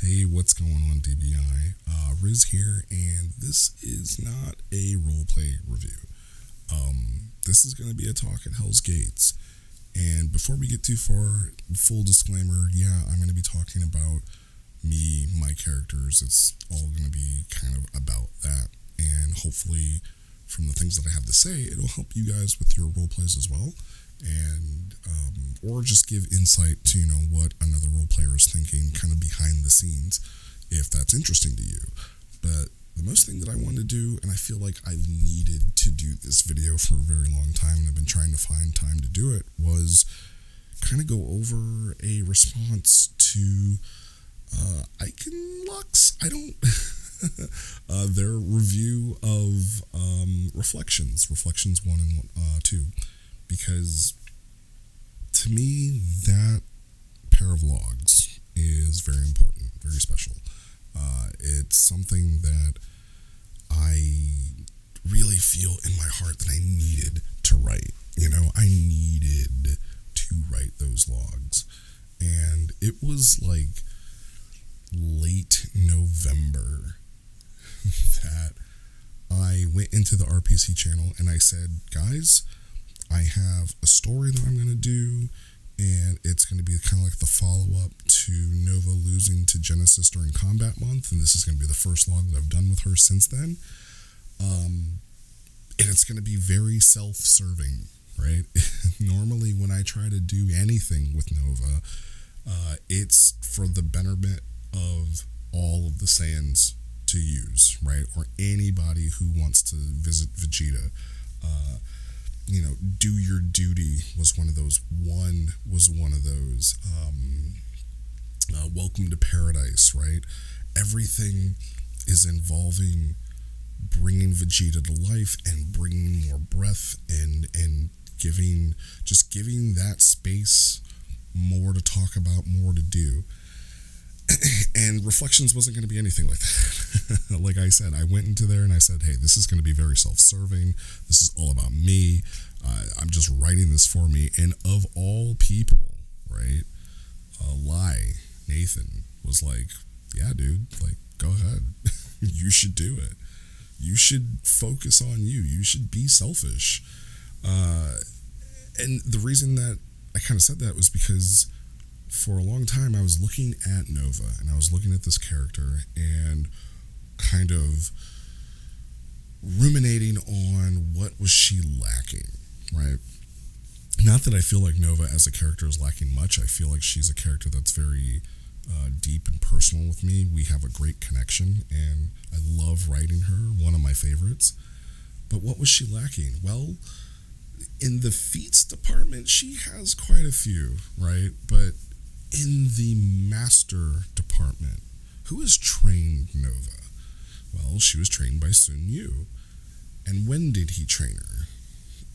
Hey, what's going on, DBI? Riz here, and this is not a roleplay review. This is going to be a talk at Hell's Gates. And before we get too far, full disclaimer, yeah, I'm going to be talking about me, my characters. It's all going to be kind of about that. And hopefully, from the things that I have to say, it'll help you guys with your role plays as well. And or just give insight to what another role player is thinking kind of behind the scenes, if that's interesting to you. But the most thing that I want to do, and I feel like I've needed to do this video for a very long time, and I've been trying to find time to do it, was kind of go over a response to Icon Lux. I don't their review of Reflections 1 and 2, because to me that pair of logs is very important, very special. It's something that I really feel in my heart that I needed to write. I needed to write those logs. And it was like late November that I went into the RPC channel and I said, guys, I have a story that I'm going to do, and it's going to be kind of like the follow-up to Nova losing to Genesis during Combat Month, and this is going to be the first log that I've done with her since then. And it's going to be very self-serving, right? Normally, when I try to do anything with Nova, it's for the betterment of all of the Saiyans to use, right? Or anybody who wants to visit Vegeta. Do your duty was one of those. Welcome to Paradise, right? Everything is involving bringing Vegeta to life and bringing more breath and giving that space more to talk about, more to do. And Reflections wasn't going to be anything like that. Like I said, I went into there and I said, hey, this is going to be very self-serving. This is all about me. I'm just writing this for me. And of all people, right, Nathan was like, yeah, dude, like, go ahead. You should do it. You should focus on you. You should be selfish. And the reason that I kind of said that was because for a long time I was looking at Nova and I was looking at this character and kind of ruminating on what was she lacking, right? Not that I feel like Nova as a character is lacking much. I feel like she's a character that's very deep and personal with me. We have a great connection and I love writing her, one of my favorites. But what was she lacking? Well, in the feats department, she has quite a few, right? But in the master department, who has trained Nova? Well, she was trained by Sun Yu. And when did he train her?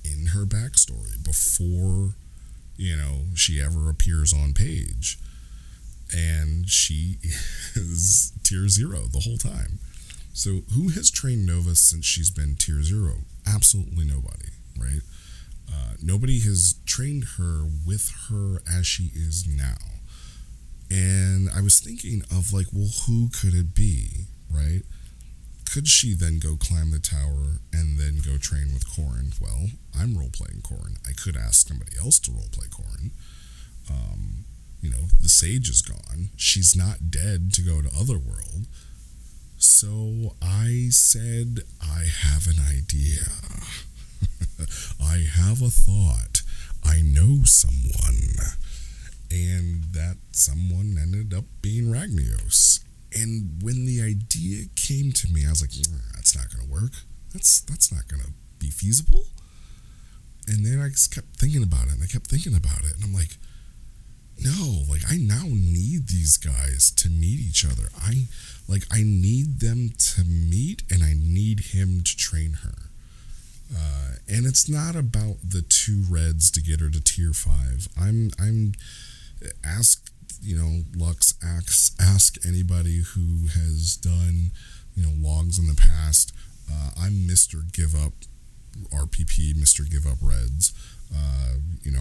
In her backstory, before, she ever appears on page. And she is tier 0 the whole time. So who has trained Nova since she's been tier 0? Absolutely nobody, right? Nobody has trained her with her as she is now. And I was thinking of who could it be, right? Could she then go climb the tower and then go train with Corrin? Well, I'm role-playing Corrin. I could ask somebody else to role-play Corrin. The sage is gone. She's not dead to go to Otherworld. So I said, I have an idea. I have a thought. I know someone. And that someone ended up being Ragnios. And when the idea came to me, I was like, that's not going to work. That's not going to be feasible. And then I just kept thinking about it, and I kept thinking about it. And I'm like, no, I now need these guys to meet each other. I need them to meet, and I need him to train her. And it's not about the 2 reds to get her to tier 5. Lux, ask anybody who has done, logs in the past. I'm Mr. Give Up RPP, Mr. Give Up Reds.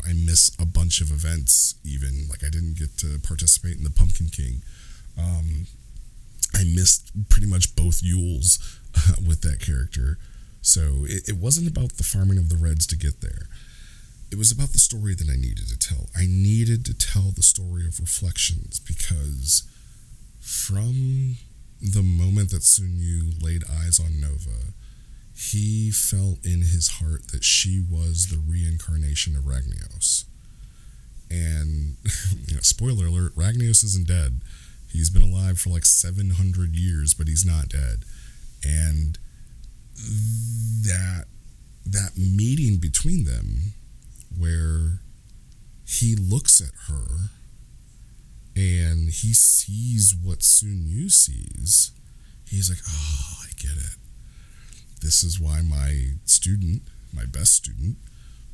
I miss a bunch of events even. I didn't get to participate in the Pumpkin King. I missed pretty much both Yules with that character. So it wasn't about the farming of the Reds to get there. It was about the story that I needed to tell. I needed to tell the story of Reflections because from the moment that Sun Yu laid eyes on Nova, he felt in his heart that she was the reincarnation of Ragnaros. And, spoiler alert, Ragnaros isn't dead. He's been alive for like 700 years, but he's not dead. And that meeting between them where he looks at her and he sees what Sun Yu sees, he's like, oh, I get it. This is why my student, my best student,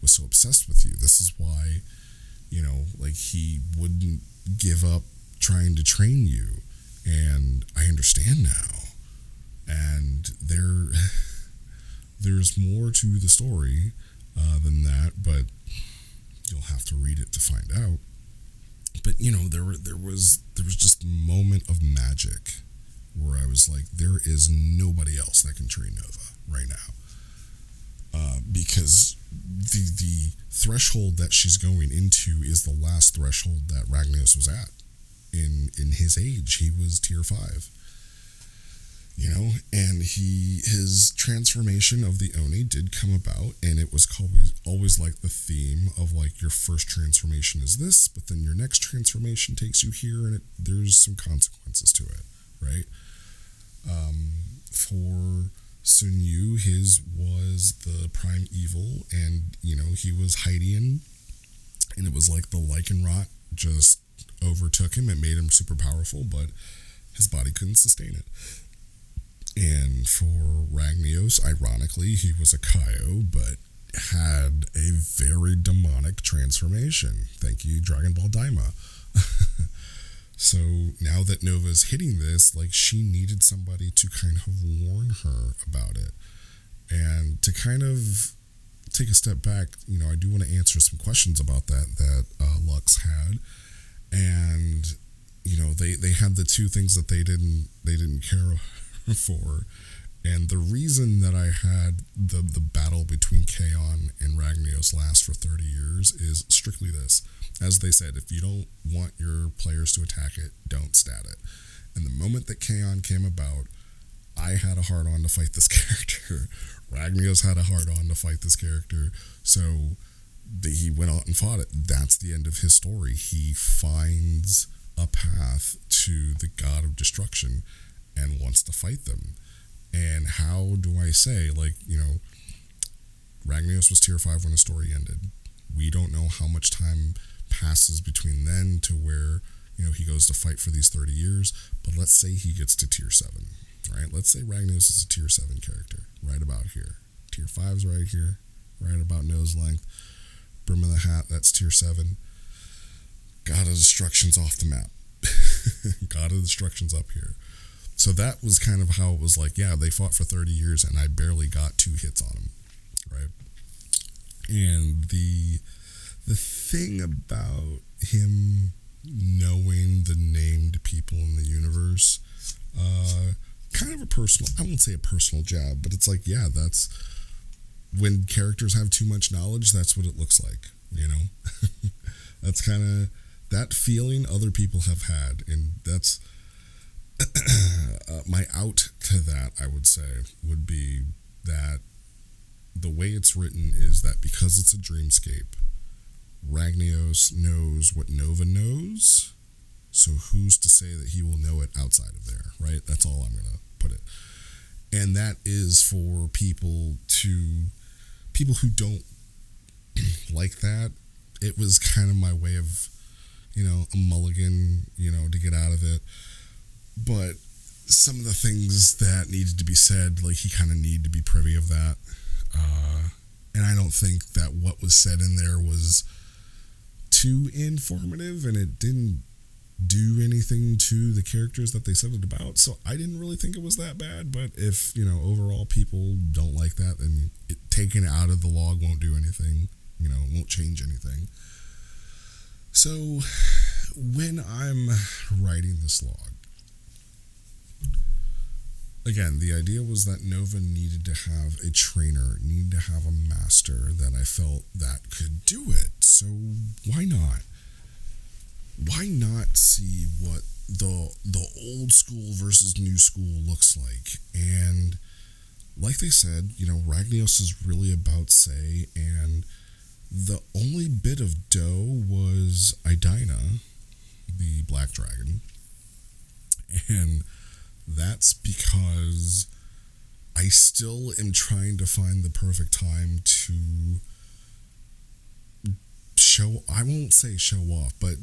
was so obsessed with you. This is why, he wouldn't give up trying to train you. And I understand now. And there's more to the story than that, but you'll have to read it to find out. But there was just a moment of magic where I was like, there is nobody else that can train Nova right now, because the threshold that she's going into is the last threshold that Ragnaros was at in his age. He was tier 5. And his transformation of the Oni did come about, and it was always like the theme of like your first transformation is this, but then your next transformation takes you here, and there's some consequences to it, right? For Sun Yu, his was the prime evil, and he was Hydian, and it was like the Lycanrot just overtook him and made him super powerful, but his body couldn't sustain it. And for Ragnaros, ironically, he was a Kaio, but had a very demonic transformation. Thank you, Dragon Ball Daima. So now that Nova's hitting this, like, she needed somebody to kind of warn her about it. And to kind of take a step back, I do want to answer some questions about that Lux had. And, they had the two things that they didn't care for, and the reason that I had the battle between Kaon and Ragnaros last for 30 years is strictly this. As they said, if you don't want your players to attack it, don't stat it. And the moment that Kaon came about, I had a hard-on to fight this character. Ragnaros had a hard-on to fight this character, so he went out and fought it. That's the end of his story. He finds a path to the god of destruction and wants to fight them. And how do I say, Ragnaros was tier 5 when the story ended. We don't know how much time passes between then to where, he goes to fight for these 30 years, but let's say he gets to tier 7, right? Let's say Ragnaros is a tier 7 character, right about here. Tier 5's right here, right about nose length. Brim of the Hat, that's tier 7. God of Destruction's off the map. God of Destruction's up here. So that was kind of how it was like, yeah, they fought for 30 years and I barely got 2 hits on him, right? And the thing about him knowing the named people in the universe, kind of a personal, I won't say a personal jab, but it's like, yeah, that's when characters have too much knowledge, that's what it looks like, That's kind of that feeling other people have had, and that's my out to that, I would say, would be that the way it's written is that because it's a dreamscape, Ragnaros knows what Nova knows, so who's to say that he will know it outside of there, right? That's all I'm going to put it. And that is for people who don't like that. It was kind of my way of, a mulligan, to get out of it. But some of the things that needed to be said, like, he kind of needed to be privy of that. And I don't think that what was said in there was too informative, and it didn't do anything to the characters that they said it about. So I didn't really think it was that bad. But if, overall people don't like that, then taking it out of the log won't do anything. It won't change anything. So when I'm writing this log, again, the idea was that Nova needed to have a trainer, needed to have a master that I felt that could do it. So why not? Why not see what the old school versus new school looks like? And like they said, Ragnios is really about Sei, and the only bit of dough was Idina, the black dragon. And that's because I still am trying to find the perfect time to I won't say show off, but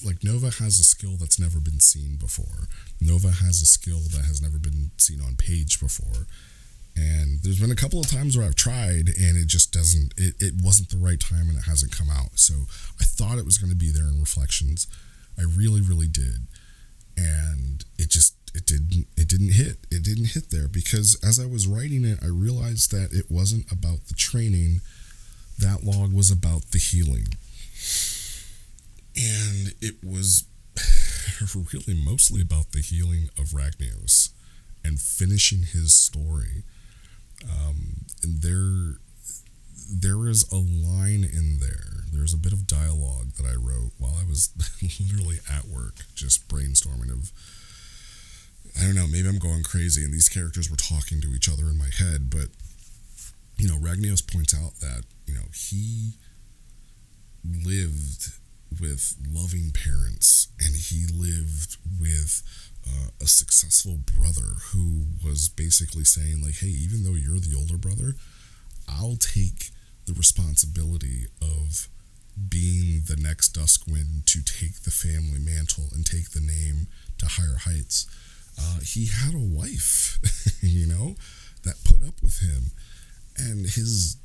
like Nova has a skill that's never been seen before. Nova has a skill that has never been seen on page before. And there's been a couple of times where I've tried and it just doesn't, it wasn't the right time and it hasn't come out. So I thought it was going to be there in Reflections. I really, really did. And it didn't hit. It didn't hit there because as I was writing it, I realized that it wasn't about the training. That log was about the healing. And it was really mostly about the healing of Ragnios and finishing his story. And there is a line in there. There's a bit of dialogue that I wrote while I was literally at work, just brainstorming of, I don't know, maybe I'm going crazy and these characters were talking to each other in my head, but, Ragnios points out that, he lived with loving parents and he lived with a successful brother who was basically saying like, hey, even though you're the older brother, I'll take the responsibility of being the next Duskwind to take the family mantle and take the name to higher heights. He had a wife, that put up with him, and his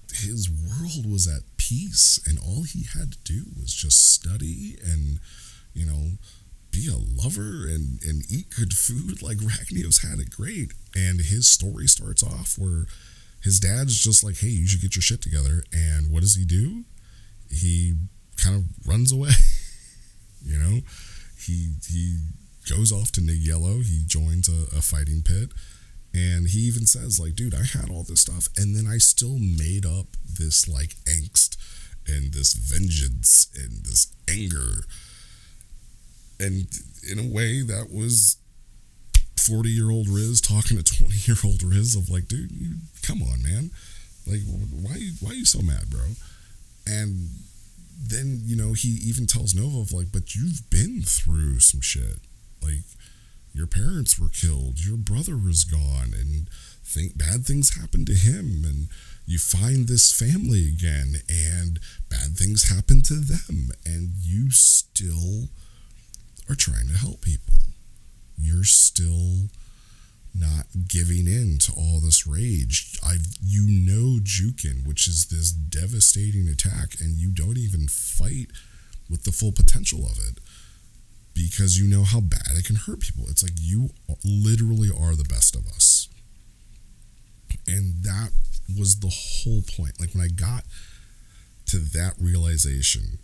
world was at peace, and all he had to do was just study and, be a lover and eat good food. Like Ragnios had it great. And his story starts off where his dad's just like, hey, you should get your shit together. And what does he do? He kind of runs away. He goes off to Nig Yellow. He joins a fighting pit. And he even says, like, dude, I had all this stuff, and then I still made up this, like, angst and this vengeance and this anger. And in a way, that was 40-year-old Riz talking to 20-year-old Riz of, like, dude, come on, man. Like, why are you so mad, bro? And then, he even tells Nova of, like, but you've been through some shit. Like, your parents were killed, your brother was gone, and bad things happened to him, and you find this family again, and bad things happen to them, and you still are trying to help people. You're still not giving in to all this rage. Jukin, which is this devastating attack, and you don't even fight with the full potential of it. Because you know how bad it can hurt people. It's like you literally are the best of us. And that was the whole point. Like when I got to that realization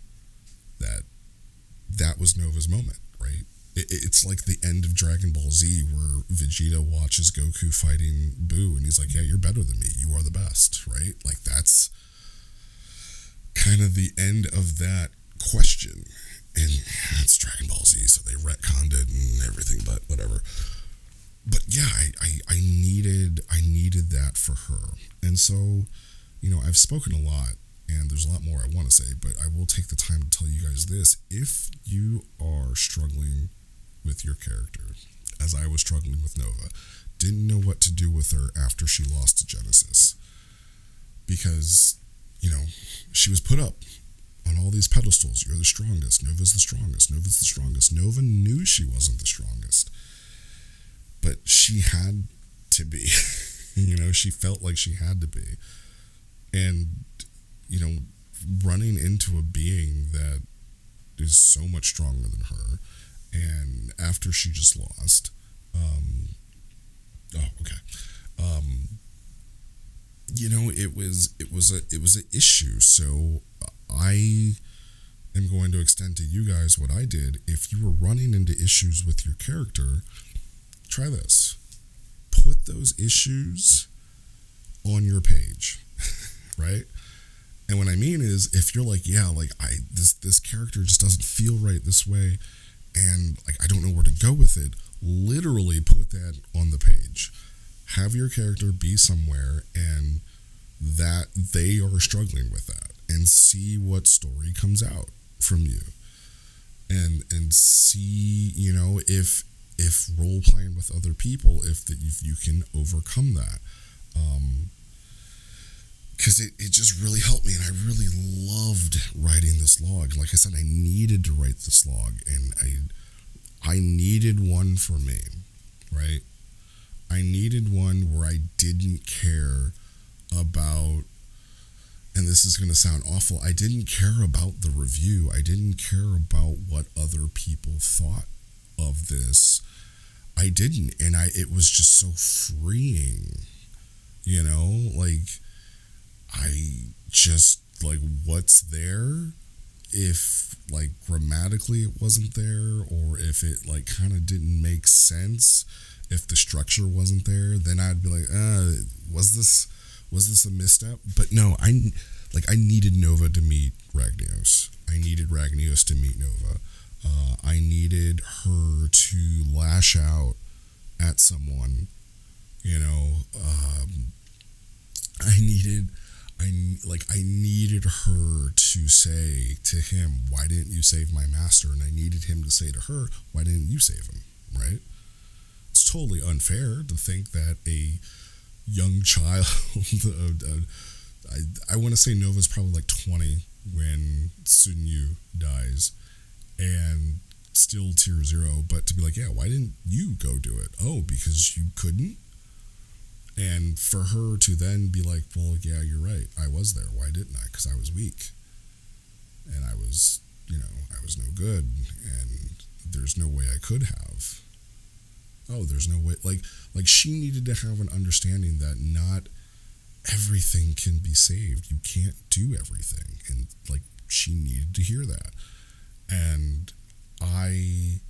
that was Nova's moment, right? It's like the end of Dragon Ball Z where Vegeta watches Goku fighting Buu and he's like, yeah, you're better than me. You are the best, right? Like that's kind of the end of that question. And it's Dragon Ball Z, so they retconned it and everything, but whatever. But yeah, I needed that for her. And so, I've spoken a lot, and there's a lot more I want to say, but I will take the time to tell you guys this. If you are struggling with your character, as I was struggling with Nova, didn't know what to do with her after she lost to Genesis, because, she was put up on all these pedestals. You're the strongest. Nova's the strongest. Nova's the strongest. Nova knew she wasn't the strongest, but she had to be. She felt like she had to be. And, running into a being that is so much stronger than her, and after she just lost, it was an issue. So I am going to extend to you guys what I did. If you were running into issues with your character, try this. put those issues on your page, right? And what I mean is, if you're like, yeah, like this character just doesn't feel right this way, and like I don't know where to go with it, literally put that on the page. Have your character be somewhere and that they are struggling with that, and see what story comes out from you, and see, you know, if role playing with other people, if you can overcome that. Because it just really helped me, and I really loved writing this log. Like I said, I needed to write this log, and I needed one for me, right? I needed one where I didn't care about, and this is going to sound awful, I didn't care about the review. I didn't care about what other people thought of this. I didn't, and it was just so freeing, you know, like I just, like, what's there, if like grammatically it wasn't there, or if it like kind of didn't make sense, if the structure wasn't there, then I'd be like, was this a misstep? But no, I needed Nova to meet Ragnaros. I needed Ragnaros to meet Nova. I needed her to lash out at someone, you know. I needed her to say to him, why didn't you save my master? And I needed him to say to her, why didn't you save him? Right? It's totally unfair to think that a young child, I want to say Nova's probably like 20 when Sunyu dies, and still tier 0, but to be like, yeah, why didn't you go do it? Oh, because you couldn't? And for her to then be like, well, yeah, you're right, I was there, why didn't I? Because I was weak, and I was no good, and there's no way I could have. Oh, there's no way, like she needed to have an understanding that not everything can be saved. You can't do everything, and like she needed to hear that. And I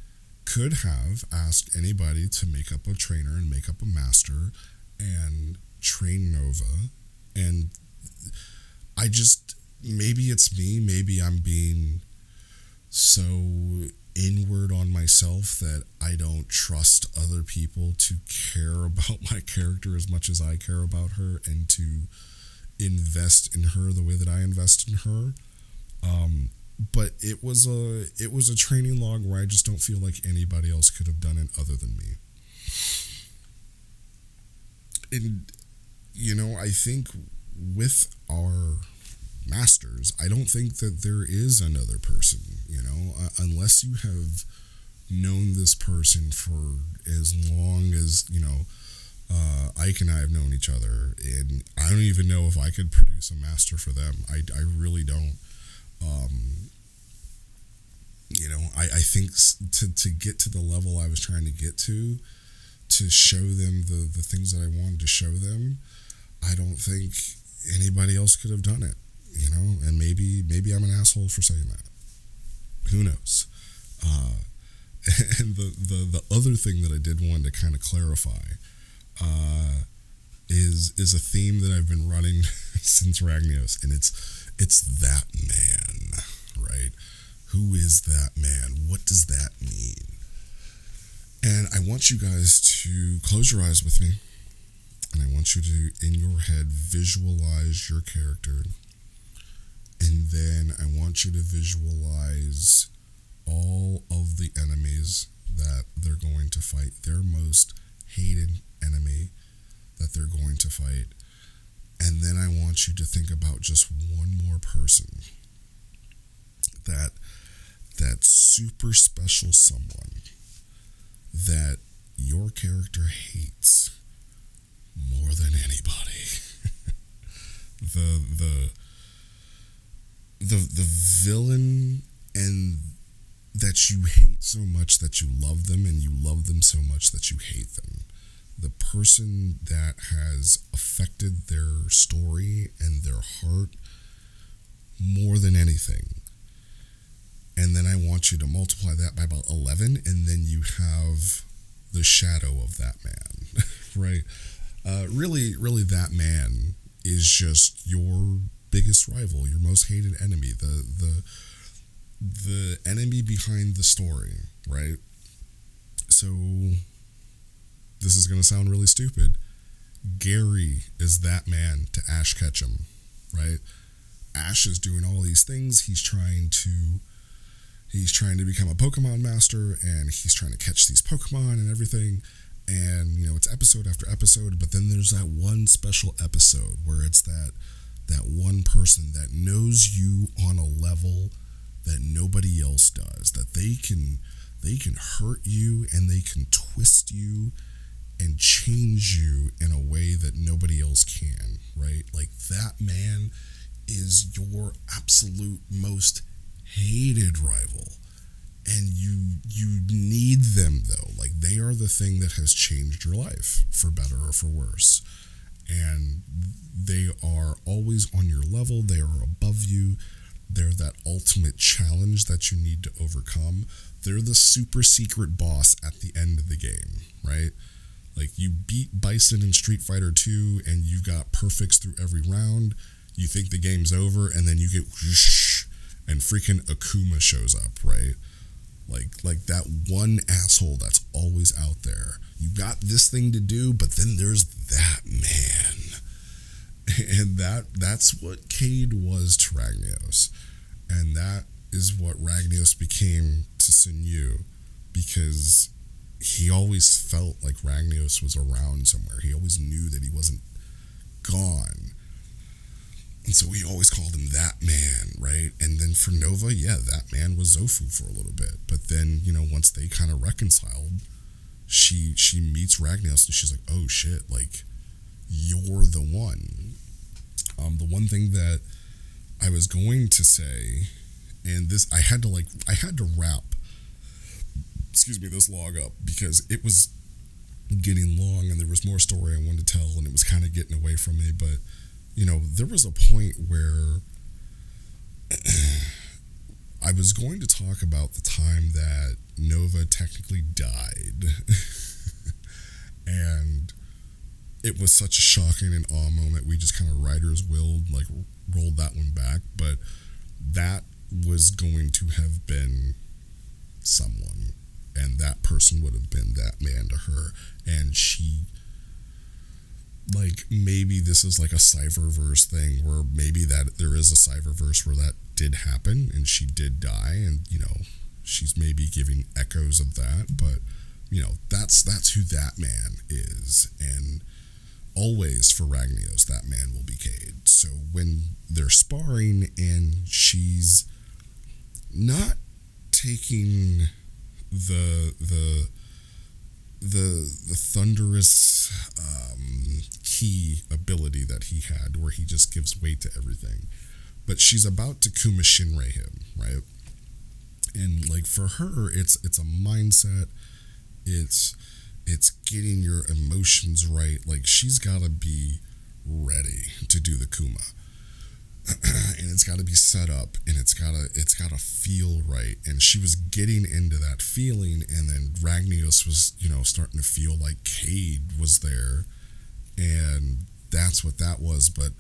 could have asked anybody to make up a trainer and make up a master and train Nova, and I just, maybe it's me, maybe I'm being so inward on myself that I don't trust other people to care about my character as much as I care about her, and to invest in her the way that I invest in her. But it was a training log where I just don't feel like anybody else could have done it other than me. And, you know, I think with our masters, I don't think that there is another person, you know, unless you have known this person for as long as, you know, Ike and I have known each other, and I don't even know if I could produce a master for them. I really don't. You know, I think to get to the level I was trying to get to show them the things that I wanted to show them, I don't think anybody else could have done it, you know. And maybe I'm an asshole for saying that. Who knows? And the other thing that I did want to kind of clarify is a theme that I've been running since Ragnaros, and it's that man, right? Who is that man? What does that mean? And I want you guys to close your eyes with me, and I want you to, in your head, visualize your character, and then I want you to visualize all of the enemies that they're going to fight, their most hated enemy that they're going to fight. And then I want you to think about just one more person, that super special someone that your character hates more than anybody. the villain, and that you hate so much that you love them, and you love them so much that you hate them. The person that has affected their story and their heart more than anything. And then I want you to multiply that by about 11, and then you have the shadow of that man, Right. Really, that man is just your biggest rival, your most hated enemy, the enemy behind the story, right? So this is going to sound really stupid. Gary is that man to Ash Ketchum, right? Ash is doing all these things. He's trying to become a Pokemon master, and he's trying to catch these Pokemon and everything. And it's episode after episode, but then there's that one special episode where it's that one person that knows you on a level that nobody else does, that they can hurt you and they can twist you and change you in a way that nobody else can, right? Like, that man is your absolute most hated rival. And you need them, though. Like, they are the thing that has changed your life, for better or for worse. And they are always on your level. They are above you. They're that ultimate challenge that you need to overcome. They're the super secret boss at the end of the game, right? Like, you beat Bison in Street Fighter 2 and you got perfects through every round. You think the game's over, and then you get whoosh, and freaking Akuma shows up, right? Like that one asshole that's always out there. You got this thing to do, but then there's that man. And that's what Cade was to Ragnaros. And that is what Ragnaros became to Sun Yu, because he always felt like Ragnaros was around somewhere. He always knew that he wasn't gone. And so we always called him that man, right? And then for Nova, yeah, that man was Zofu for a little bit. But then, once they kind of reconciled, she meets Ragnaros and she's like, oh shit, like, you're the one. The one thing that I was going to say, and this, I had to wrap, this log up, because it was getting long and there was more story I wanted to tell, and it was kind of getting away from me. But there was a point where I was going to talk about the time that Nova technically died. And it was such a shocking and awe moment. We just kind of writer's willed, like, rolled that one back. But that was going to have been someone. And that person would have been that man to her. And she... like, maybe this is like a Cyberverse thing, where maybe that there is a Cyberverse where that did happen and she did die, and she's maybe giving echoes of that. But that's who that man is. And always for Ragnaros, that man will be Cade. So when they're sparring and she's not taking the thunderous key ability that he had, where he just gives weight to everything, but she's about to Kuma Shinrei him, right? And like, for her, it's a mindset, it's getting your emotions right. Like, she's got to be ready to do the Kuma. And it's got to be set up, and it's got to feel right. And she was getting into that feeling, and then Ragnaros was, starting to feel like Cade was there, and that's what that was. But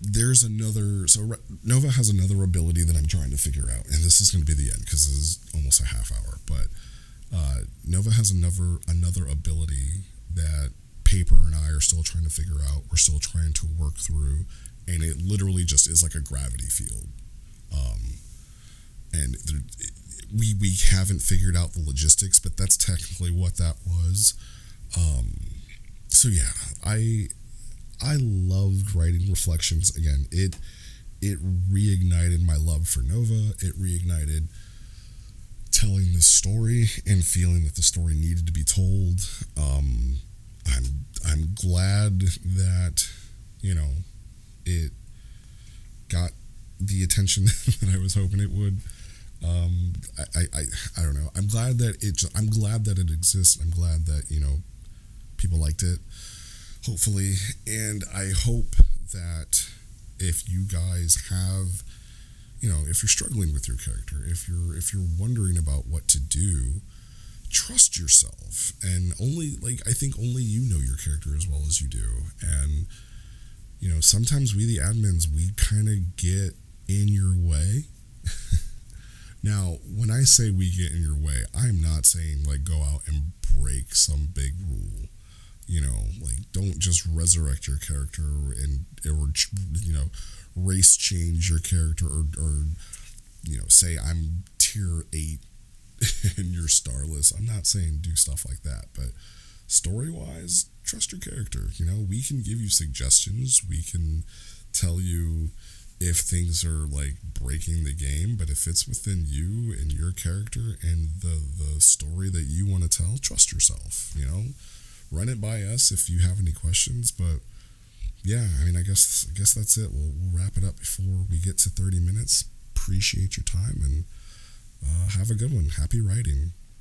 there's another, so Nova has another ability that I'm trying to figure out, and this is going to be the end because this is almost a half hour. But Nova has another ability that Paper and I are still trying to figure out. We're still trying to work through. And it literally just is like a gravity field. And we haven't figured out the logistics, but that's technically what that was. So yeah, I loved writing Reflections again. It reignited my love for Nova. It reignited telling this story and feeling that the story needed to be told. I'm glad that, it got the attention that I was hoping it would. I don't know. I'm glad that it exists. I'm glad that, people liked it, hopefully. And I hope that if you guys have, if you're struggling with your character, if you're wondering about what to do, trust yourself, and only, like, I think only you know your character as well as you do. And sometimes we, the admins, we kind of get in your way. Now, when I say we get in your way, I'm not saying like go out and break some big rule. Like, don't just resurrect your character and or race change your character, or say I'm tier 8 and you're starless. I'm not saying do stuff like that, but story wise, trust your character. We can give you suggestions, we can tell you if things are like breaking the game, but if it's within you and your character and the story that you want to tell, trust yourself. Run it by us if you have any questions. But yeah, I mean, I guess that's it. We'll wrap it up before we get to 30 minutes. Appreciate your time, and have a good one. Happy writing.